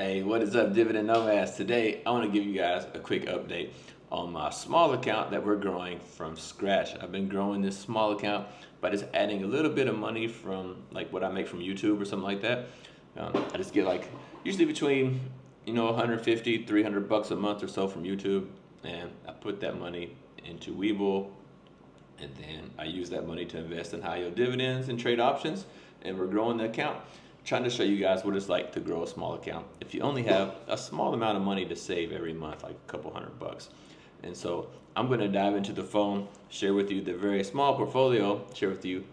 Hey, what is up, Dividend Nomads? Today, I want to give you guys a quick update on my small account that we're growing from scratch. I've been growing this small account by just adding a little bit of money from like what I make from YouTube or something like that. I just get like usually between 150, 300 bucks a month or so from YouTube, and I put that money into Webull, and then I use that money to invest in high yield dividends and trade options, and we're growing the account. Trying to show you guys what it's like to grow a small account if you only have a small amount of money to save every month, like a couple $100. And so I'm going to dive into the phone, share with you the very small portfolio, share with you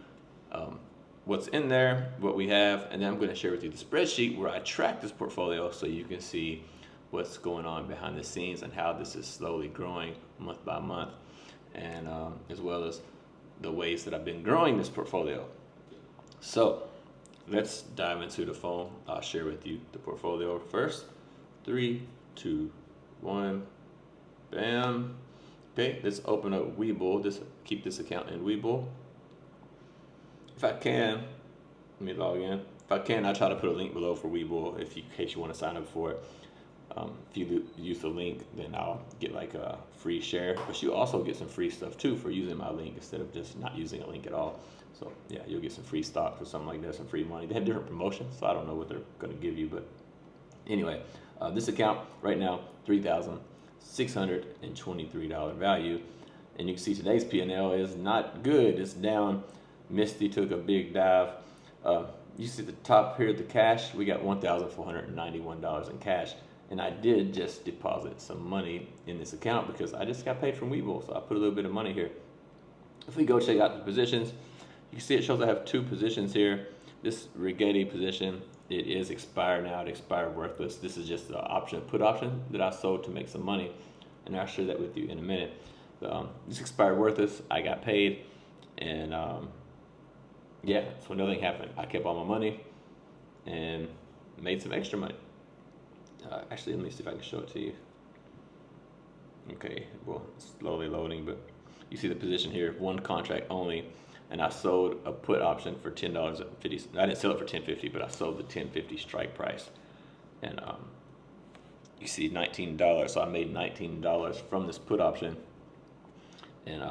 what's in there, what we have, and then I'm going to share with you the spreadsheet where I track this portfolio so you can see what's going on behind the scenes and how this is slowly growing month by month, and as well as the ways that I've been growing this portfolio. So let's dive into the phone. I'll share with you the portfolio first. 3, 2, 1, bam. Okay, let's open up Webull. Just keep this account in Webull. If I can, let me log in. If I can, I try to put a link below for Webull in case you want to sign up for it. If you use the link, then I'll get like a free share, but you also get some free stuff too for using my link instead of just not using a link at all. So yeah, you'll get some free stocks or something like that, some free money. They have different promotions, so I don't know what they're going to give you, but anyway, this account right now, $3,623 value, and you can see today's P&L is not good. It's down. Misty took a big dive. You see the top here, the cash, we got $1,491 in cash. And I did just deposit some money in this account because I just got paid from Webull, so I put a little bit of money here. If we go check out the positions, you can see it shows I have 2 positions here. This Rigetti position, it is expired now. It expired worthless. This is just the option, put option that I sold to make some money, and I'll share that with you in a minute. This expired worthless. I got paid, and yeah, so nothing happened. I kept all my money and made some extra money. Actually, let me see if I can show it to you. Okay, well, it's slowly loading, but you see the position here, 1 contract only, and I sold a put option for $10.50. I didn't sell it for $10.50, but I sold the $10.50 strike price, and you see $19. So I made $19 from this put option, and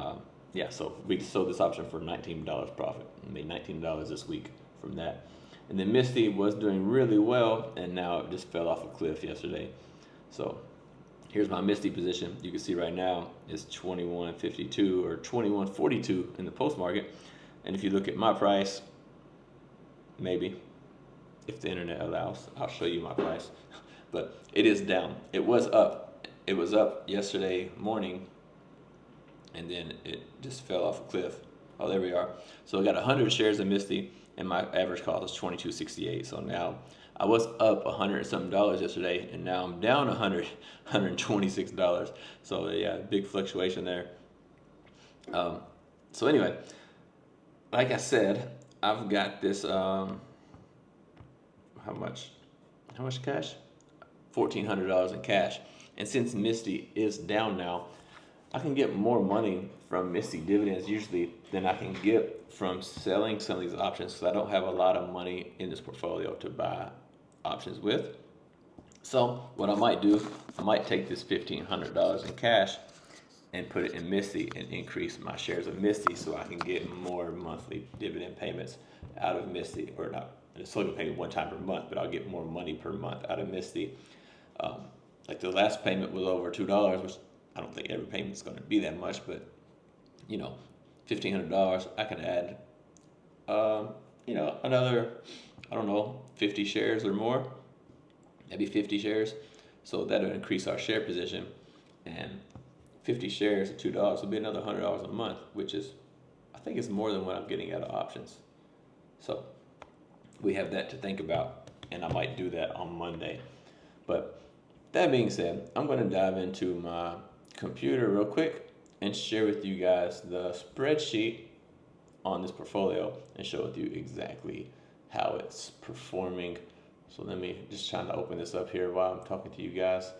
yeah, so we sold this option for $19 profit. I made $19 this week from that. And then Misty was doing really well, and now it just fell off a cliff yesterday. So here's my Misty position. You can see right now it's 21.52 or 21.42 in the post market. And if you look at my price, maybe if the internet allows, I'll show you my price. But it is down. It was up. It was up yesterday morning, and then it just fell off a cliff. Oh, there we are. So I got 100 shares of Misty, and my average cost is $22.68. So now I was up $100 and something yesterday, and now I'm down $126. So yeah, big fluctuation there. So anyway, like I said, I've got this. How much cash? $1,400 in cash. And since Misty is down now, I can get more money from Misty dividends usually than I can get from selling some of these options, because I don't have a lot of money in this portfolio to buy options with. So what I might do, I might take this $1,500 in cash and put it in Misty and increase my shares of Misty so I can get more monthly dividend payments out of Misty, or not. It's only paid 1 time per month, but I'll get more money per month out of Misty. Like the last payment was over $2, which I don't think every payment's going to be that much, but $1,500, I can add, another, I don't know, 50 shares or more, maybe 50 shares. So that'll increase our share position, and 50 shares at $2 will be another $100 a month, which is, I think it's more than what I'm getting out of options. So we have that to think about, and I might do that on Monday. But that being said, I'm going to dive into my computer real quick and share with you guys the spreadsheet on this portfolio and show with you exactly how it's performing. So let me just try to open this up here while I'm talking to you guys.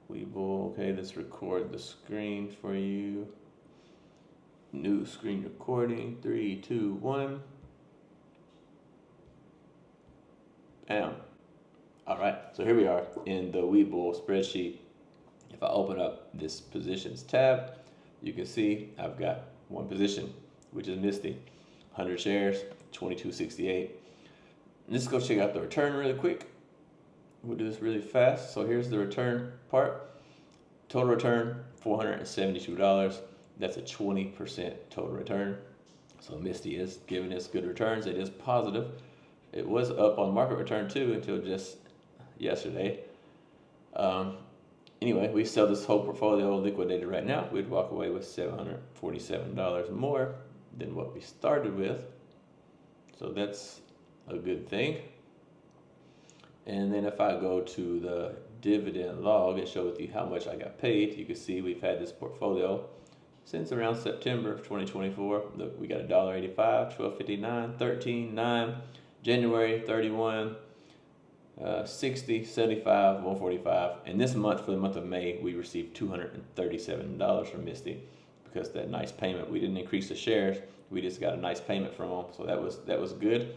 Webull, okay, let's record the screen for you. New screen recording, 3, 2, 1. Bam. All right, so here we are in the Webull spreadsheet. If I open up this positions tab, you can see I've got one position, which is Misty, 100 shares, 22.68. Let's go check out the return really quick. We'll do this really fast. So here's the return part. Total return, $472. That's a 20% total return. So Misty is giving us good returns. It is positive. It was up on market return too until just yesterday. Um, anyway, we sell this whole portfolio liquidated right now. We'd walk away with $747 more than what we started with. So that's a good thing. And then if I go to the dividend log, it shows you how much I got paid. You can see we've had this portfolio since around September of 2024. Look, we got $1.85, $12.59, $13.9, January 31, 60, 75, 145. And this month, for the month of May, we received $237 from Misty because that nice payment. We didn't increase the shares. We just got a nice payment from them. So that was good.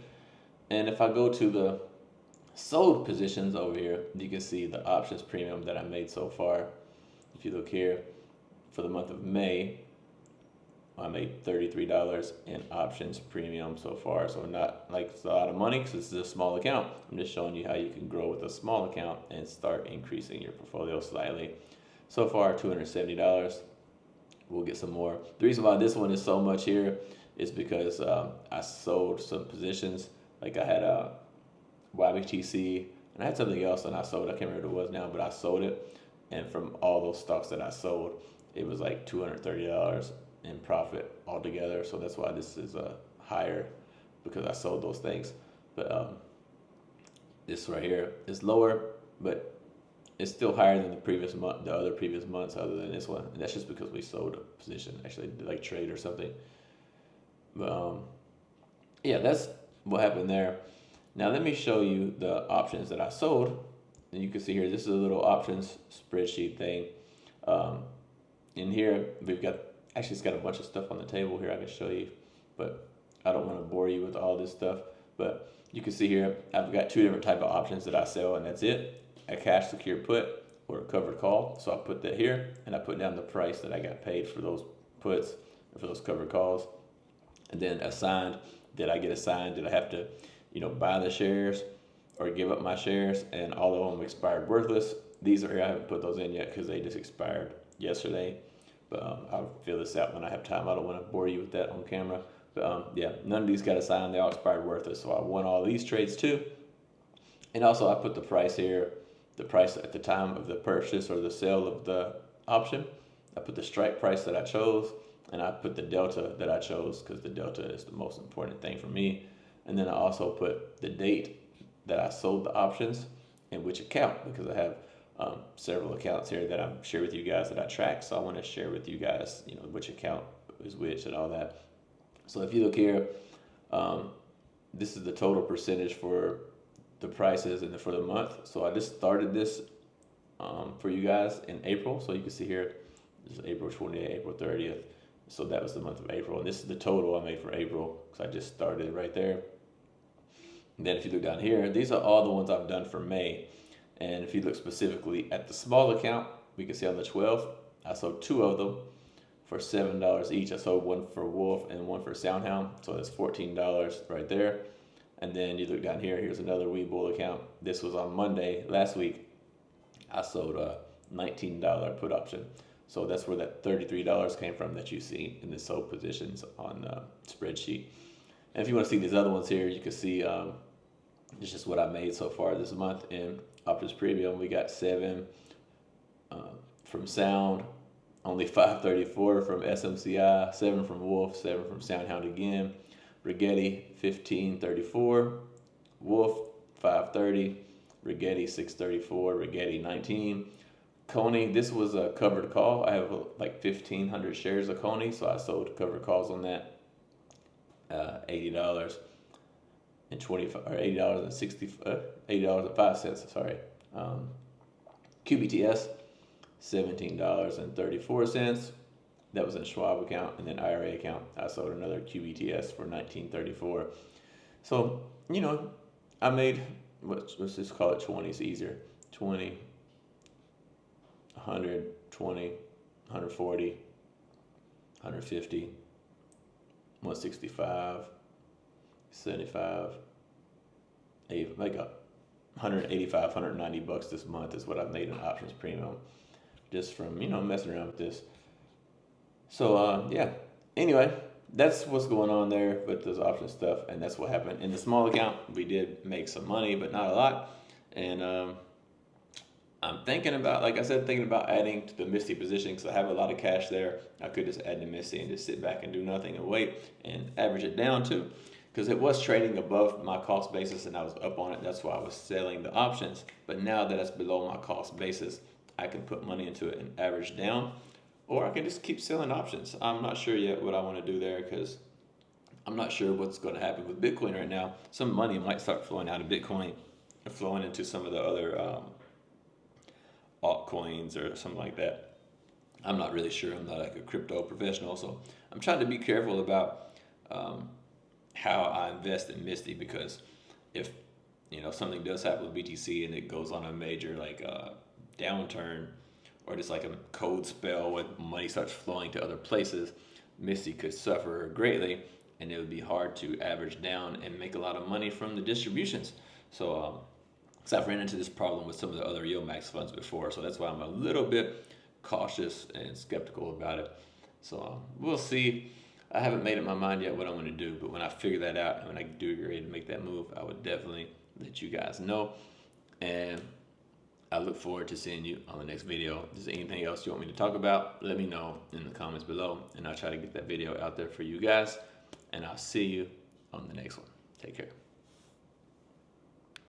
And if I go to the sold positions over here, you can see the options premium that I made so far. If you look here, for the month of May, I made $33 in options premium so far. So not like it's a lot of money because this is a small account. I'm just showing you how you can grow with a small account and start increasing your portfolio slightly. So far, $270. We'll get some more. The reason why this one is so much here is because I sold some positions. Like I had a YBTC, and I had something else and I sold. I can't remember what it was now, but I sold it. And from all those stocks that I sold, it was like $230 in profit altogether. So that's why this is higher, because I sold those things. But this right here is lower, but it's still higher than the previous month, the other previous months, other than this one. And that's just because we sold a position, actually, like trade or something. But yeah, that's what happened there. Now let me show you the options that I sold. And you can see here, this is a little options spreadsheet thing. In here, we've got, actually it's got a bunch of stuff on the table here I can show you, but I don't want to bore you with all this stuff. But you can see here, I've got two different type of options that I sell, and that's it. A cash secure put or a covered call. So I put that here, and I put down the price that I got paid for those puts, or for those covered calls. And then assigned, did I get assigned? Did I have to, buy the shares or give up my shares? And all of them expired worthless. These are here, I haven't put those in yet because they just expired yesterday. But I'll fill this out when I have time. I don't want to bore you with that on camera. But yeah, none of these got assigned. They all expired worthless. So I won all these trades too. And also I put the price here, the price at the time of the purchase or the sale of the option. I put the strike price that I chose, and I put the delta that I chose because the delta is the most important thing for me. And then I also put the date that I sold the options and which account, because I have several accounts here that I'm share with you guys that I track. So I want to share with you guys, which account is which and all that. So if you look here, this is the total percentage for the prices and for the month. So I just started this for you guys in April. So you can see here, this is April 28th, April 30th. So that was the month of April. And this is the total I made for April because I just started right there. And then if you look down here, these are all the ones I've done for May. And if you look specifically at the small account, we can see on the 12th, I sold two of them for $7 each. I sold one for Wolf and one for Soundhound. So that's $14 right there. And then you look down here, here's another Webull account. This was on Monday last week. I sold a $19 put option. So that's where that $33 came from that you see in the sold positions on the spreadsheet. And if you want to see these other ones here, you can see it's just what I made so far this month in options premium. We got 7 from Sound, only 534 from SMCI, 7 from Wolf, 7 from Soundhound again. Rigetti 1534, Wolf 530, Rigetti 634, Rigetti 19. Coney, this was a covered call. I have like 1,500 shares of Coney, so I sold covered calls on that. $80 and $80.05. Sorry. QBTS $17.34. That was in Schwab account, and then IRA account. I sold another QBTS for $19.34. So I made let's just call it 20, it's easier. 20, 100, 20, 140, 150, 165, 75, 8, make up 185, 190 bucks this month is what I've made in options premium just from, messing around with this. So, yeah, anyway, that's what's going on there with those option stuff, and that's what happened in the small account. We did make some money, but not a lot, and I'm thinking about, like I said, thinking about adding to the Misty position because I have a lot of cash there. I could just add the Misty and just sit back and do nothing and wait and average it down too, because it was trading above my cost basis and I was up on it. That's why I was selling the options. But now that it's below my cost basis, I can put money into it and average down, or I can just keep selling options. I'm not sure yet what I want to do there because I'm not sure what's going to happen with Bitcoin right now. Some money might start flowing out of Bitcoin and flowing into some of the other altcoins or something like that. I'm not really sure. I'm not like a crypto professional, so I'm trying to be careful about how I invest in Misty, because if something does happen with BTC and it goes on a major downturn, or just like a code spell with money starts flowing to other places, Misty could suffer greatly, and it would be hard to average down and make a lot of money from the distributions. So, because I've ran into this problem with some of the other yield max funds before, so that's why I'm a little bit cautious and skeptical about it. So we'll see. I haven't made up my mind yet what I'm going to do, but when I figure that out and when I do get ready to make that move, I would definitely let you guys know. And I look forward to seeing you on the next video. If there's anything else you want me to talk about, let me know in the comments below, and I'll try to get that video out there for you guys. And I'll see you on the next one. Take care.